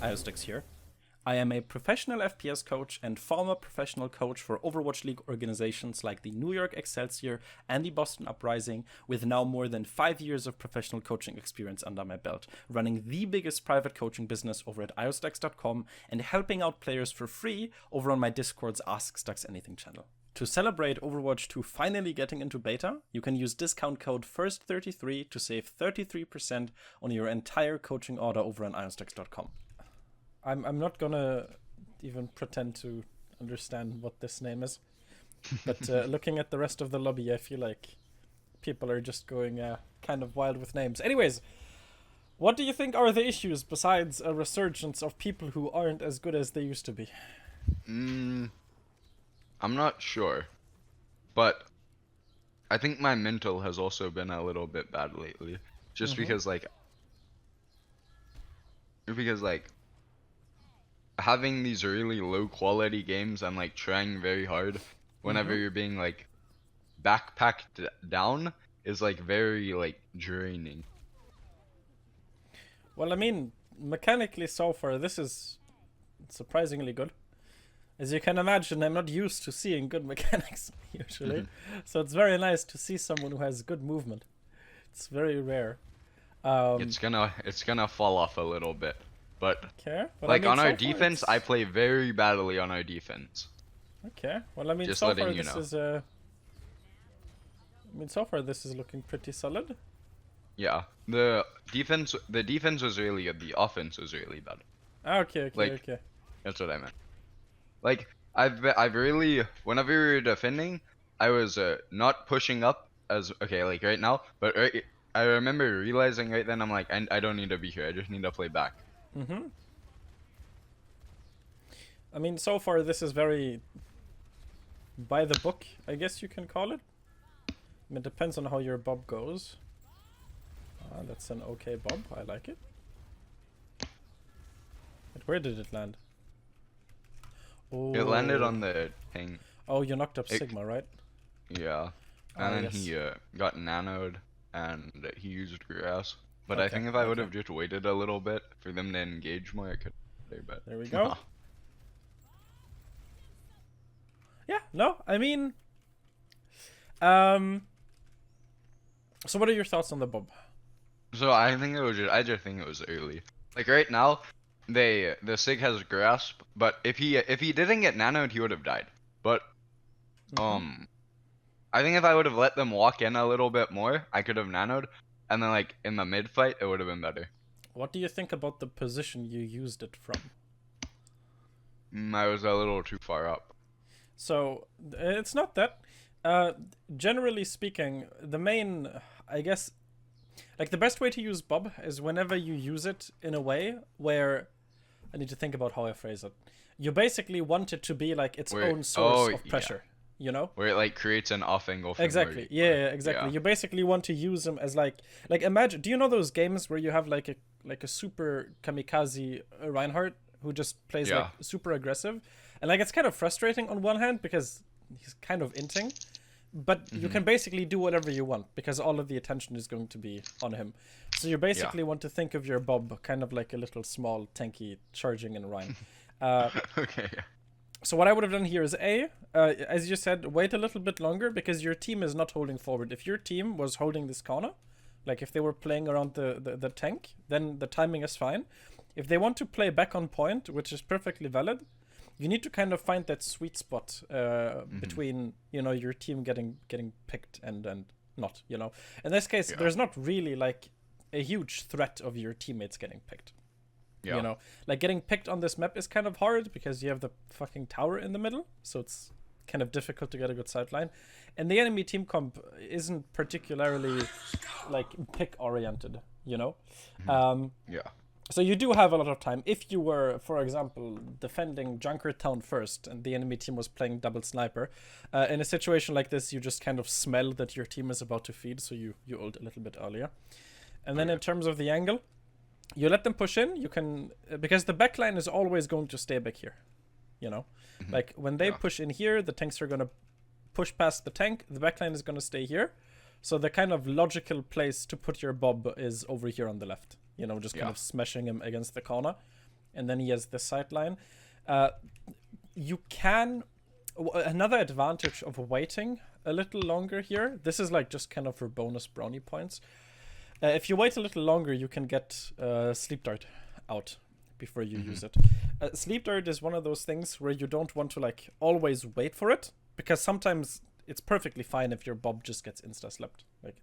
IOSTEX here. I am a professional FPS coach and former professional coach for Overwatch League organizations like the New York Excelsior and the Boston Uprising, with now more than 5 years of professional coaching experience under my belt, running the biggest private coaching business over at IOSTEX.com and helping out players for free over on my Discord's Ask Stux Anything channel. To celebrate Overwatch 2 finally getting into beta, you can use discount code FIRST33 to save 33% on your entire coaching order over on IOSTEX.com. I'm not gonna even pretend to understand what this name is, but looking at the rest of the lobby, I feel like people are just going kind of wild with names. Anyways, what do you think are the issues besides a resurgence of people who aren't as good as they used to be? I'm not sure, but I think my mental has also been a little bit bad lately, just because having these really low quality games and like trying very hard whenever you're being like backpacked down is like very like draining. Well, I mean, mechanically so far, this is surprisingly good. As you can imagine, I'm not used to seeing good mechanics usually, so it's very nice to see someone who has good movement. It's very rare. It's gonna fall off a little bit, but okay. Well, like I mean, on our so far defense, I play very badly on our defense. Okay. Well, I mean, Just so letting far you this know. is so far this is looking pretty solid. Yeah, the defense was really good. The offense was really bad. Okay. Like, That's what I meant. Like I've really, whenever we were defending, I was not pushing up as like right now, but I remember realizing right then I'm like I don't need to be here. I just need to play back. I mean, so far this is very by the book, I guess you can call it. I mean, it depends on how your bob goes. That's an okay bob. I like it. But where did it land? Oh. It landed on the thing. Oh, you knocked up Sigma, right? Yeah, and then yes. he got nanoed and he used grass. But I Okay, think if I would have just waited a little bit for them to engage more, I could play better. There we go. Yeah, no, I mean, so what are your thoughts on the bob? So I just think it was early. Like right now, the Sig has grasp, but if he didn't get nanoed, he would have died. But I think if I would have let them walk in a little bit more, I could have nanoed, and then like in the mid fight, it would have been better. What do you think about the position you used it from? I was a little too far up. So it's not that. Generally speaking, the main, I guess, like the best way to use bob is whenever you use it in a way where, I need to think about how I phrase it. You basically want it to be like its own source of pressure, you know? Where it like creates an off angle. Exactly. Yeah, exactly. Yeah. You basically want to use them as like imagine. Do you know those games where you have like a super kamikaze Reinhardt who just plays like super aggressive, and like it's kind of frustrating on one hand because he's kind of inting, but you can basically do whatever you want because all of the attention is going to be on him. So you basically want to think of your bob kind of like a little small tanky charging in Rhine. Okay. So what I would have done here is as you said, wait a little bit longer because your team is not holding forward. If your team was holding this corner, like if they were playing around the tank, then the timing is fine. If they want to play back on point, which is perfectly valid, you need to kind of find that sweet spot between, you know, your team getting picked and not, you know. In this case, there's not really like a huge threat of your teammates getting picked. Yeah. You know, like getting picked on this map is kind of hard because you have the fucking tower in the middle, so it's kind of difficult to get a good sight line. And the enemy team comp isn't particularly like pick oriented, you know. So you do have a lot of time. If you were, for example, defending Junkertown first and the enemy team was playing double sniper, in a situation like this, you just kind of smell that your team is about to feed, so you ult a little bit earlier. And then in terms of the angle, you let them push in. You can, because the backline is always going to stay back here, you know. Like when they push in here, the tanks are going to push past the tank. The backline is going to stay here. So the kind of logical place to put your bob is over here on the left. You know, just kind of smashing him against the corner. and then he has this sideline. You can... Another advantage of waiting a little longer here, this is like just kind of for bonus brownie points. If you wait a little longer, you can get Sleep Dart out before you use it. Sleep Dart is one of those things where you don't want to like always wait for it, because sometimes it's perfectly fine if your Bob just gets insta-slept. Like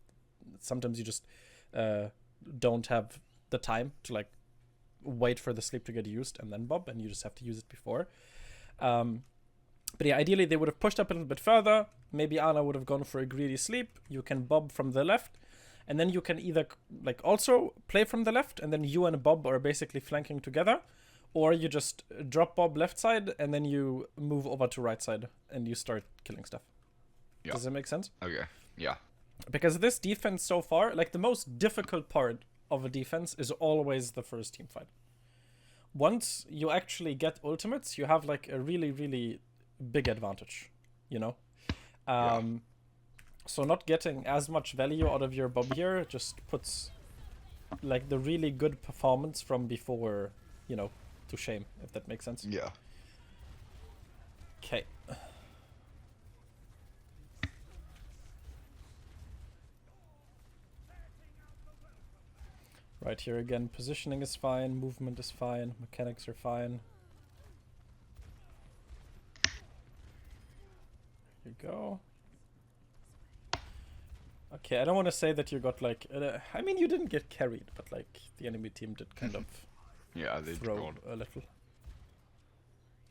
sometimes you just don't have the time to like wait for the sleep to get used and then Bob, and you just have to use it before. But yeah, ideally they would have pushed up a little bit further. Maybe Ana would have gone for a greedy sleep. You can Bob from the left, and then you can either like also play from the left, and then you and Bob are basically flanking together, or you just drop Bob left side, and then you move over to right side, and you start killing stuff. Yeah. Does that make sense? Okay, yeah. Because this defense so far, like the most difficult part of a defense is always the first team fight. Once you actually get ultimates, you have like a really, really big advantage, you know? So not getting as much value out of your Bob here just puts like the really good performance from before, you know, to shame, if that makes sense. Yeah. Okay. Right here again, positioning is fine, movement is fine, mechanics are fine. Here you go. Okay, I don't want to say that you got like... I mean, you didn't get carried, but like the enemy team did kind of yeah, they throw a little.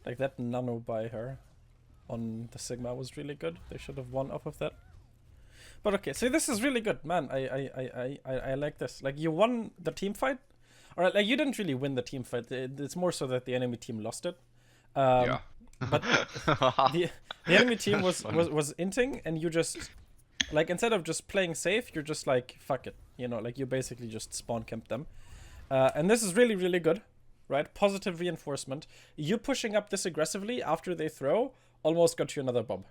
Like that nano by her on the Sigma was really good. They should have won off of that. But okay, so this is really good, man. I like this. Like you won the team fight. Alright, like you didn't really win the team fight. It's more so that the enemy team lost it. Yeah. But the enemy team was inting, and you just like instead of just playing safe, you're just like fuck it, you know, like you basically just spawn camp them, and this is really, really good, right? Positive reinforcement. You pushing up this aggressively after they throw almost got you another Bob,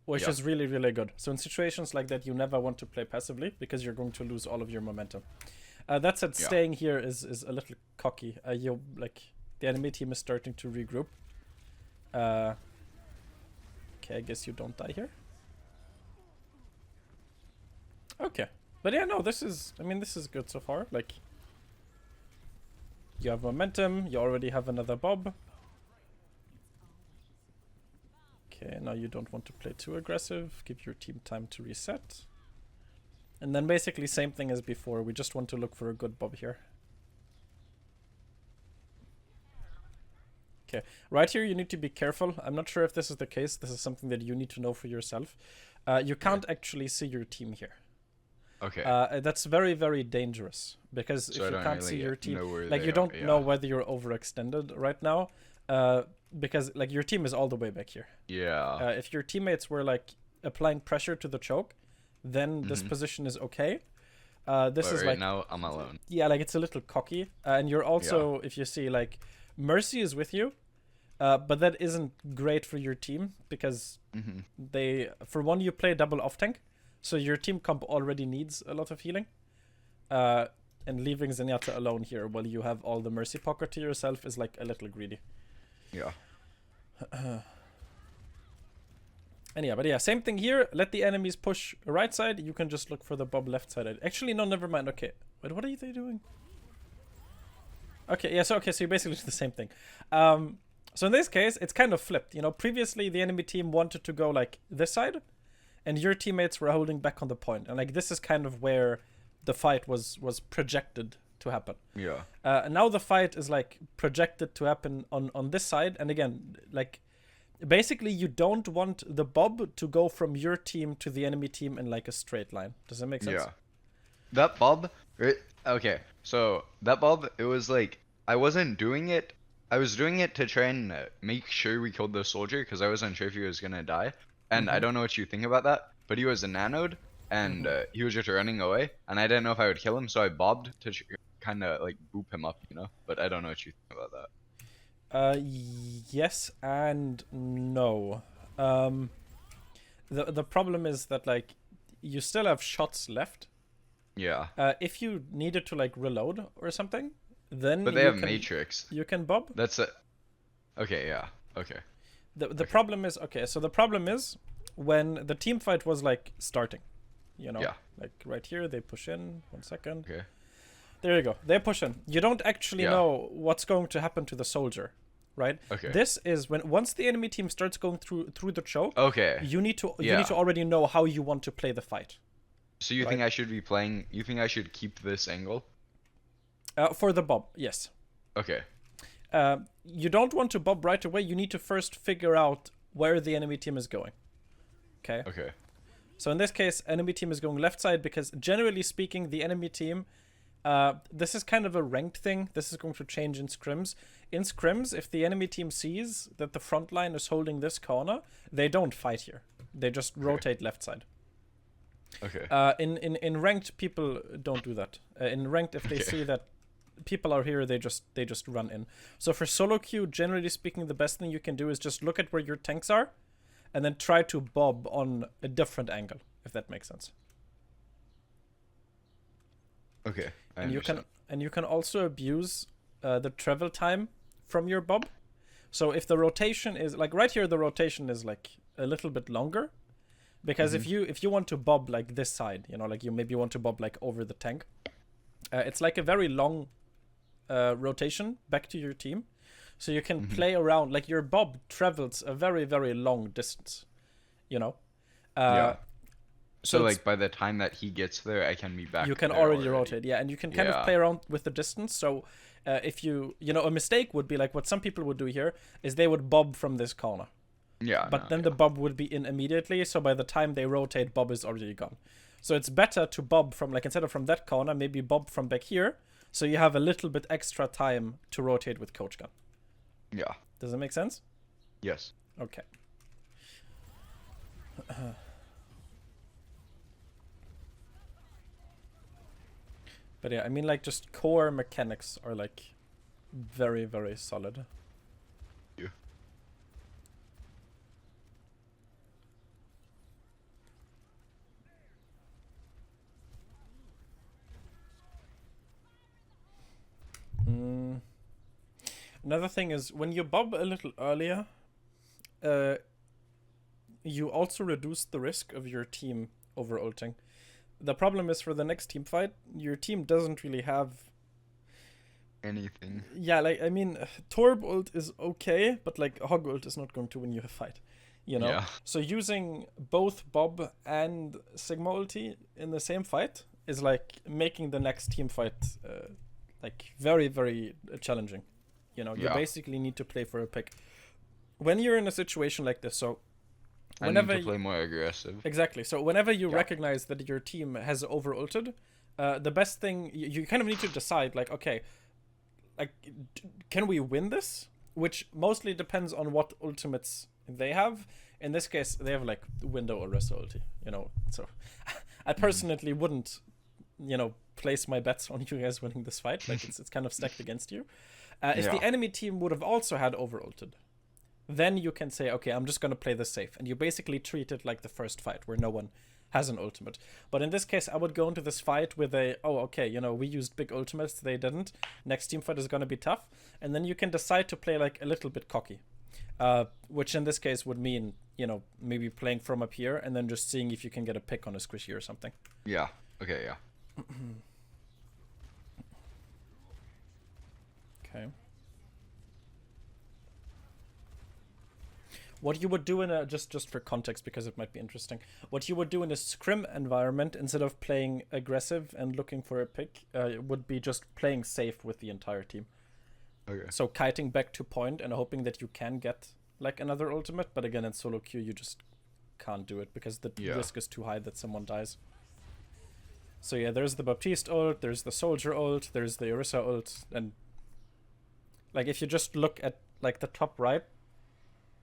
which is really, really good. So in situations like that, you never want to play passively because you're going to lose all of your momentum. That said, staying here is a little cocky. You like the enemy team is starting to regroup. Okay, I guess you don't die here. Okay, but yeah, no, this is, I mean, this is good so far. Like, you have momentum, you already have another Bob. Okay, now you don't want to play too aggressive, give your team time to reset. And then basically same thing as before, we just want to look for a good Bob here. Okay, right here you need to be careful. I'm not sure if this is the case. This is something that you need to know for yourself. You can't actually see your team here. Okay. That's very, very dangerous, because if you can't see your team, like you don't know whether you're overextended right now, because like your team is all the way back here. Yeah. If your teammates were like applying pressure to the choke, then this position is okay. This is right like now I'm alone. Yeah, like it's a little cocky, and you're also if you see like Mercy is with you, but that isn't great for your team because they, for one, you play double off tank, so your team comp already needs a lot of healing. And leaving Zenyatta alone here while you have all the Mercy pocket to yourself is like a little greedy. Yeah. And yeah, but yeah, same thing here. Let the enemies push right side. You can just look for the Bob left side. Actually, no, never mind. Okay, wait, what are they doing? Okay, yeah, so you basically do the same thing. So in this case, it's kind of flipped. You know, previously the enemy team wanted to go like this side, and your teammates were holding back on the point. And like this is kind of where the fight was projected to happen. Yeah. Now the fight is like projected to happen on this side, and again, like basically you don't want the Bob to go from your team to the enemy team in like a straight line. Does that make sense? Yeah. That Bob, right? Okay, so that Bob, it was like, I wasn't doing it. I was doing it to try and make sure we killed the soldier because I wasn't sure if he was going to die. And I don't know what you think about that, but he was a nanoed and he was just running away. And I didn't know if I would kill him, so I bobbed to kind of like boop him up, you know? But I don't know what you think about that. Yes and no. The problem is that like you still have shots left. Yeah. If you needed to like reload or something, then But they you have can Matrix. you can bob. That's a. Okay, yeah. Okay. The problem is, okay, so the problem is when the team fight was like starting, you know, Yeah. like right here they push in. 1 second. Okay. There you go. They push in. You don't actually Yeah. know what's going to happen to the soldier, right? Okay. This is when once the enemy team starts going through the choke. Okay. You need to Yeah. already know how you want to play the fight. So you Right. think I should be playing? You think I should keep this angle? For the bob, yes. Okay. You don't want to bob right away. You need to first figure out where the enemy team is going. Okay. Okay. So in this case, enemy team is going left side because generally speaking, the enemy team, this is kind of a ranked thing. This is going to change in scrims. In scrims, if the enemy team sees that the front line is holding this corner, they don't fight here. They just rotate left side. Okay. In ranked, people don't do that. In ranked, if they see that people are here, they just run in. So for solo queue, generally speaking, the best thing you can do is just look at where your tanks are, and then try to bob on a different angle, if that makes sense. Okay. And you can also abuse the travel time from your bob. So if the rotation is like right here, the rotation is like a little bit longer, because if you want to bob like this side, you know, like you maybe want to bob like over the tank, it's like a very long rotation back to your team. So you can play around, like your bob travels a very, very long distance, you know? Yeah. So it's- like by the time that he gets there, I can be back. you can there already rotate, yeah, and you can kind of Yeah. play around with the distance. So if you know, a mistake would be like what some people would do here is they would bob from this corner, Yeah. but then the bob would be in immediately. So by the time they rotate, bob is already gone. So it's better to bob from, like, instead of from that corner, maybe bob from back here, so you have a little bit extra time to rotate with coach gun. Yeah. Does that make sense? Yes. Okay. But yeah, I mean, like, just core mechanics are like very, very solid. Yeah. Another thing is when you bob a little earlier, you also reduce the risk of your team over ulting. The problem is for the next team fight, your team doesn't really have Anything. Yeah, like, I mean, Torb ult is okay, but like Hog ult is not going to win you a fight, you know? Yeah. So using both Bob and Sigma ulti in the same fight is like making the next team fight like very, very challenging. You know, you Yeah. basically need to play for a pick. When you're in a situation like this, so I need to play more aggressive. Exactly. So whenever you Yeah. recognize that your team has over ulted, the best thing you kind of need to decide, like, okay, like, can we win this? Which mostly depends on what ultimates they have. In this case, they have like window arrest ulti, you know. So I personally wouldn't, you know, place my bets on you guys winning this fight. Like, it's kind of stacked against you. If the enemy team would have also had over ulted, then you can say, okay, I'm just going to play this safe. And you basically treat it like the first fight where no one has an ultimate. But in this case, I would go into this fight with okay, you know, we used big ultimates, they didn't. Next team fight is going to be tough. And then you can decide to play like a little bit cocky. Which in this case would mean, you know, maybe playing from up here and then just seeing if you can get a pick on a squishy or something. Yeah. Okay, yeah. Okay. What you would do in a, just for context, because it might be interesting, what you would do in a scrim environment, instead of playing aggressive and looking for a pick, would be just playing safe with the entire team. Okay. So kiting back to point and hoping that you can get like another ultimate, but again in solo queue you just can't do it because the risk is too high that someone dies. So yeah, there's the Baptiste ult, there's the Soldier ult, there's the Orisa ult, and like if you just look at like the top right,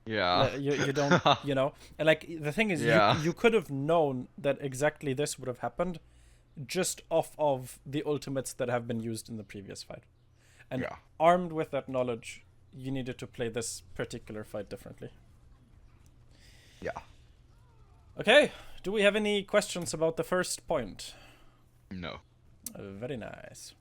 Yeah. you don't, you know, and like the thing is, you could have known that exactly this would have happened just off of the ultimates that have been used in the previous fight. And armed with that knowledge, you needed to play this particular fight differently. Yeah. Okay, do we have any questions about the first point? No. Very nice.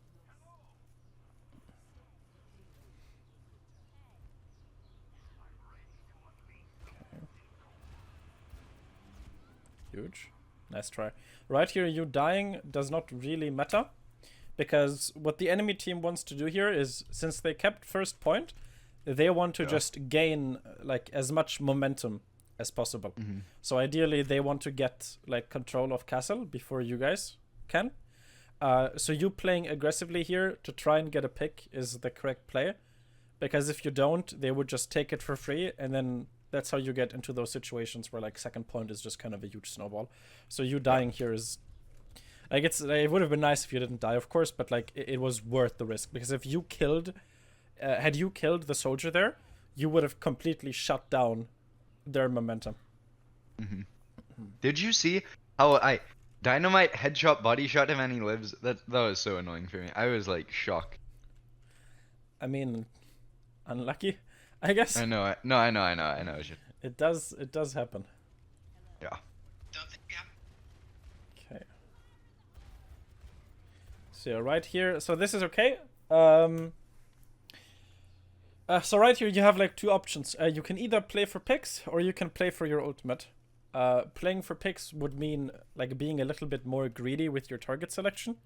Huge. Nice try. Right here, you dying does not really matter. Because what the enemy team wants to do here is, since they kept first point, they want to just gain like as much momentum as possible. So ideally, they want to get like control of castle before you guys can. So you playing aggressively here to try and get a pick is the correct play. Because if you don't, they would just take it for free, and then that's how you get into those situations where like second point is just kind of a huge snowball. So you dying here is like it would have been nice if you didn't die, of course, but like it was worth the risk, because if you killed, had you killed the soldier there, you would have completely shut down their momentum. Did you see how I dynamite headshot body shot him and he lives? That was so annoying for me. I was like shocked. I mean, unlucky, I guess. I know. I know. It does happen. Yeah. Okay. So right here, so this is okay. So right here you have like two options. You can either play for picks or you can play for your ultimate. Playing for picks would mean like being a little bit more greedy with your target selection.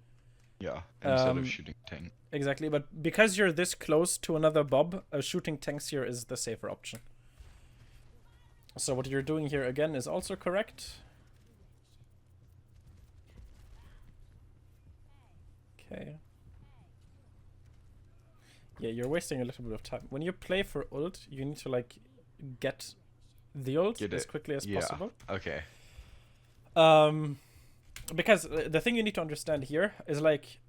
Yeah, instead of shooting tank. Exactly, but because you're this close to another Bob, shooting tanks here is the safer option. So what you're doing here again is also correct. Okay. Yeah, you're wasting a little bit of time. When you play for ult, you need to like get the ult as quickly as possible. Okay. Because the thing you need to understand here is like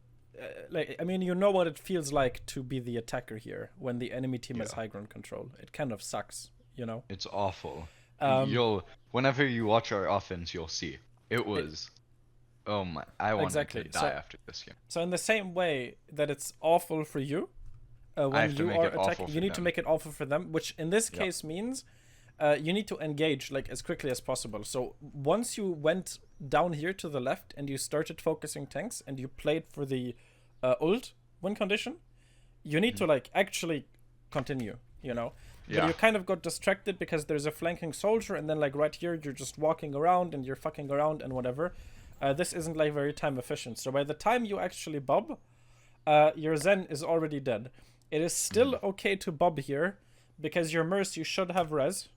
I mean, you know what it feels like to be the attacker here when the enemy team has high ground control. It kind of sucks, you know. It's awful. Whenever you watch our offense, you'll see it was. Oh my! I wanted to die after this game. So in the same way that it's awful for you, when you are attacking, you need to make it awful for them. Which in this case means you need to engage like as quickly as possible. So once you went down here to the left and you started focusing tanks and you played for the ult win condition, you need to like actually continue, you know. But you kind of got distracted because there's a flanking soldier, and then like right here you're just walking around and you're fucking around and whatever. This isn't like very time efficient. So by the time you actually bob, your Zen is already dead. It is still okay to bob here because your Mercy should have res.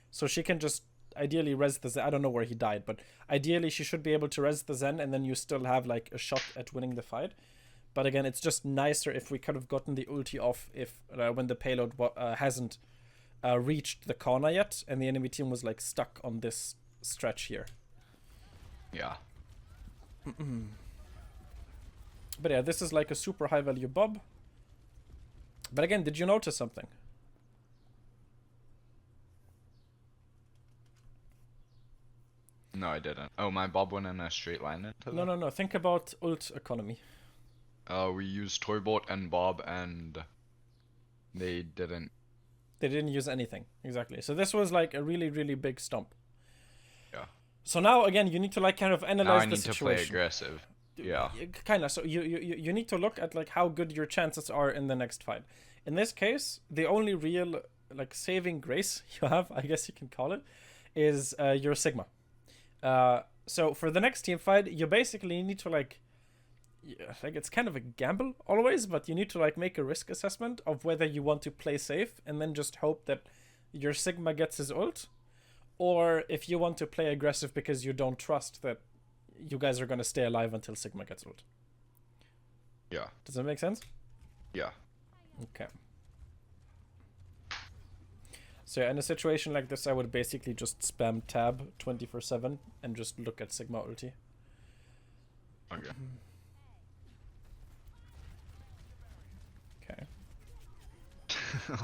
So she can just ideally res the Zen. I don't know where he died, but ideally she should be able to res the Zen, and then you still have like a shot at winning the fight. But again, it's just nicer if we could have gotten the ulti off if when the payload hasn't reached the corner yet, and the enemy team was like stuck on this stretch here. Yeah. But yeah, this is like a super high value bob. But again, did you notice something? No, I didn't. Oh, my bob went in a straight line into that? No. Think about ult economy. We used Toybot and Bob, and they didn't. They didn't use anything. Exactly. So this was like a really, really big stomp. Yeah. So now, again, you need to like kind of analyze the situation. Now I need to play aggressive. Yeah. Kind of. So you need to look at like how good your chances are in the next fight. In this case, the only real like saving grace you have, I guess you can call it, is your Sigma. So for the next team fight, you basically need to like it's kind of a gamble always, but you need to like make a risk assessment of whether you want to play safe and then just hope that your Sigma gets his ult, or if you want to play aggressive because you don't trust that you guys are going to stay alive until Sigma gets ult. Yeah. Does that make sense? Yeah. Okay. So in a situation like this, I would basically just spam tab 24/7 and just look at Sigma ulti. Okay. Okay.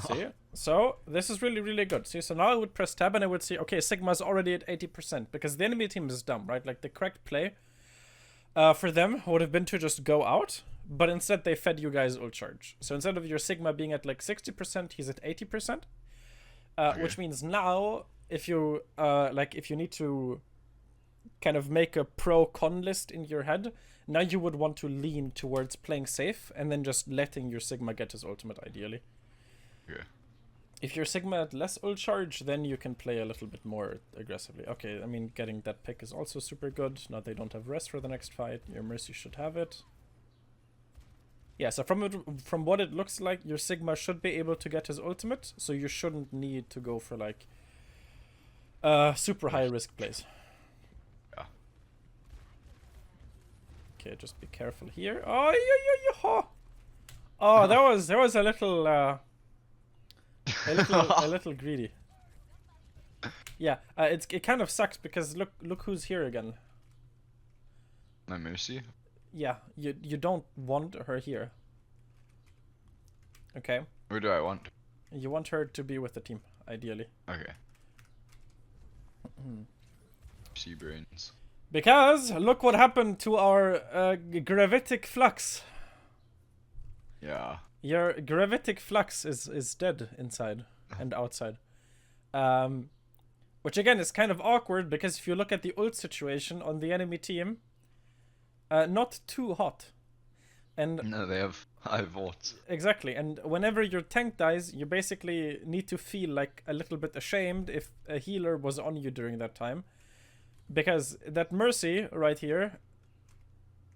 See? So this is really, really good. See, so now I would press tab and I would see, okay, Sigma's already at 80% because the enemy team is dumb, right? Like the correct play for them would have been to just go out, but instead they fed you guys ult charge. So instead of your Sigma being at like 60%, he's at 80%. Which means now if you if you need to kind of make a pro-con list in your head, now you would want to lean towards playing safe and then just letting your Sigma get his ultimate ideally. Yeah. If you're Sigma at less ult charge, then you can play a little bit more aggressively. Okay, I mean, getting that pick is also super good. Now they don't have rest for the next fight. Your Mercy should have it. Yeah, so from what it looks like, your Sigma should be able to get his ultimate, so you shouldn't need to go for, like, super high risk plays. Yeah. Okay, just be careful here. Oh, oh, that was a little a little greedy. Yeah, it kind of sucks because look who's here again. My Mercy. Yeah, you don't want her here. Okay. Who do I want? You want her to be with the team, ideally. Okay. Sea brains. Because look what happened to our gravitic flux. Yeah. Your gravitic flux is dead inside and outside. Which again is kind of awkward because if you look at the ult situation on the enemy team, not too hot. And no, they have high volts. Exactly, and whenever your tank dies, you basically need to feel like a little bit ashamed if a healer was on you during that time. Because that Mercy right here,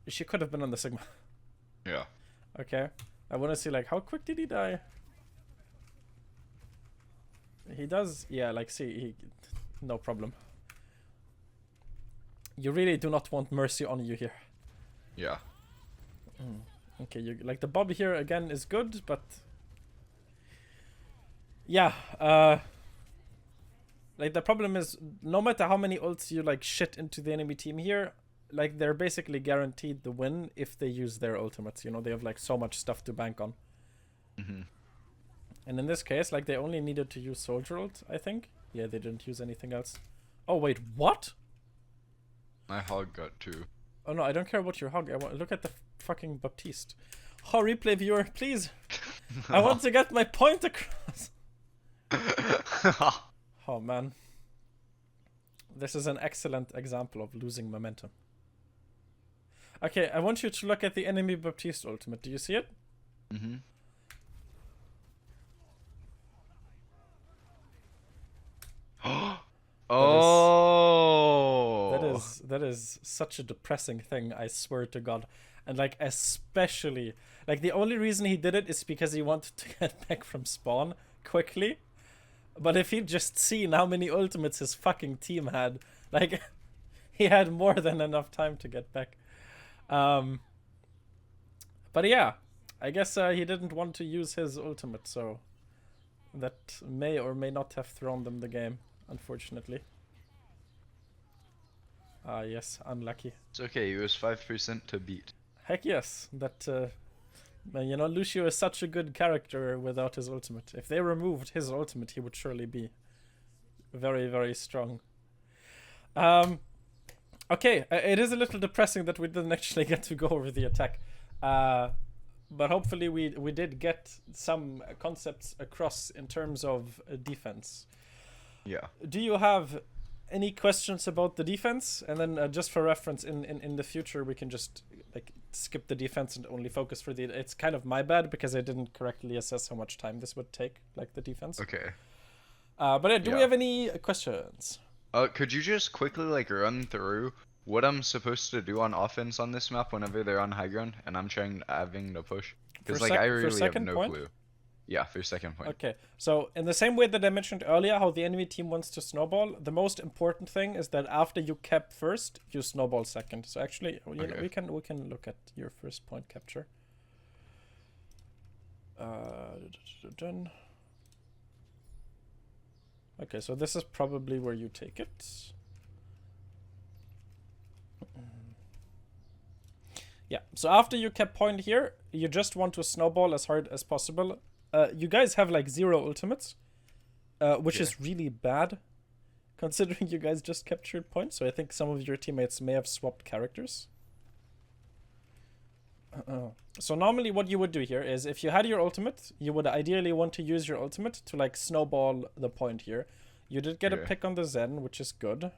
she could have been on the Sigma. Yeah. Okay. I want to see, like, how quick did he die? He does, yeah, like, see, no problem. You really do not want Mercy on you here. Yeah. Okay, you like the bob here again is good, but yeah, like the problem is no matter how many ults you like shit into the enemy team here, like they're basically guaranteed the win if they use their ultimates. You know, they have like so much stuff to bank on. And in this case, like they only needed to use Soldier ult, I think. Yeah, they didn't use anything else. Oh wait, what? My hog got 2. Oh no, I don't care about your hog. I want look at the fucking Baptiste. Oh, replay viewer, please. I want to get my point across. Oh man. This is an excellent example of losing momentum. Okay, I want you to look at the enemy Baptiste ultimate. Do you see it? Oh. That is such a depressing thing, I swear to God. And like especially like the only reason he did it is because he wanted to get back from spawn quickly. But if he'd just seen how many ultimates his fucking team had, like he had more than enough time to get back. But yeah, I guess he didn't want to use his ultimate, so that may or may not have thrown them the game, unfortunately. Yes, unlucky. It's okay, he was 5% to beat. Heck yes, that, you know, Lucio is such a good character without his ultimate. If they removed his ultimate, he would surely be very, very strong. Okay, it is a little depressing that we didn't actually get to go over the attack. But hopefully we did get some concepts across in terms of defense. Yeah. Do you have any questions about the defense? And then just for reference, in the future, we can just like skip the defense and only focus for the... It's kind of my bad because I didn't correctly assess how much time this would take, like the defense. Okay. But do we have any questions? Could you just quickly like run through what I'm supposed to do on offense on this map whenever they're on high ground and I'm having to push? Because like I really have no clue. Yeah, for second point. Okay, so in the same way that I mentioned earlier how the enemy team wants to snowball, the most important thing is that after you cap first, you snowball second. So actually, you know, we can look at your first point capture. Okay, so this is probably where you take it. Yeah, so after you cap point here, you just want to snowball as hard as possible. You guys have like 0 ultimates, which is really bad, considering you guys just captured points. So I think some of your teammates may have swapped characters. So normally what you would do here is if you had your ultimate, you would ideally want to use your ultimate to like snowball the point here. You did get a pick on the Zen, which is good.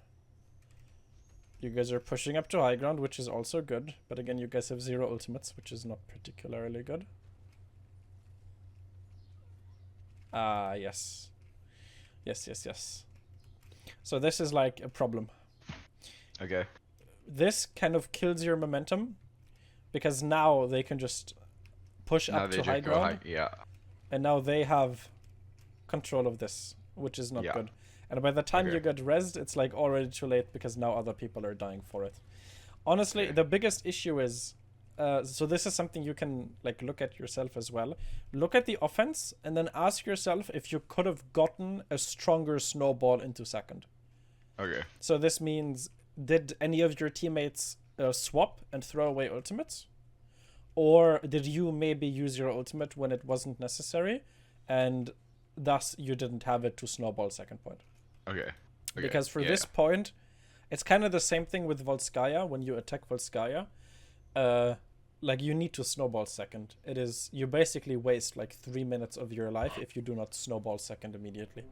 You guys are pushing up to high ground, which is also good. But again, you guys have 0 ultimates, which is not particularly good. Ah, yes. Yes, yes, yes. So this is like a problem. Okay. This kind of kills your momentum because now they can just push Now up they to high just go high. ground, Yeah. and now they have control of this, which is not Yeah. good. And by the time Okay. you get rezzed, it's like already too late because now other people are dying for it. Honestly, Okay. the biggest issue is, so this is something you can like look at yourself as well. Look at the offense and then ask yourself if you could have gotten a stronger snowball into second. Okay. So this means, did any of your teammates swap and throw away ultimates? Or did you maybe use your ultimate when it wasn't necessary, and thus you didn't have it to snowball second point? Okay. Okay. Because for Yeah. this point, it's kind of the same thing with Volskaya. When you attack Volskaya, like you need to snowball second. It is, you basically waste like 3 minutes of your life if you do not snowball second immediately.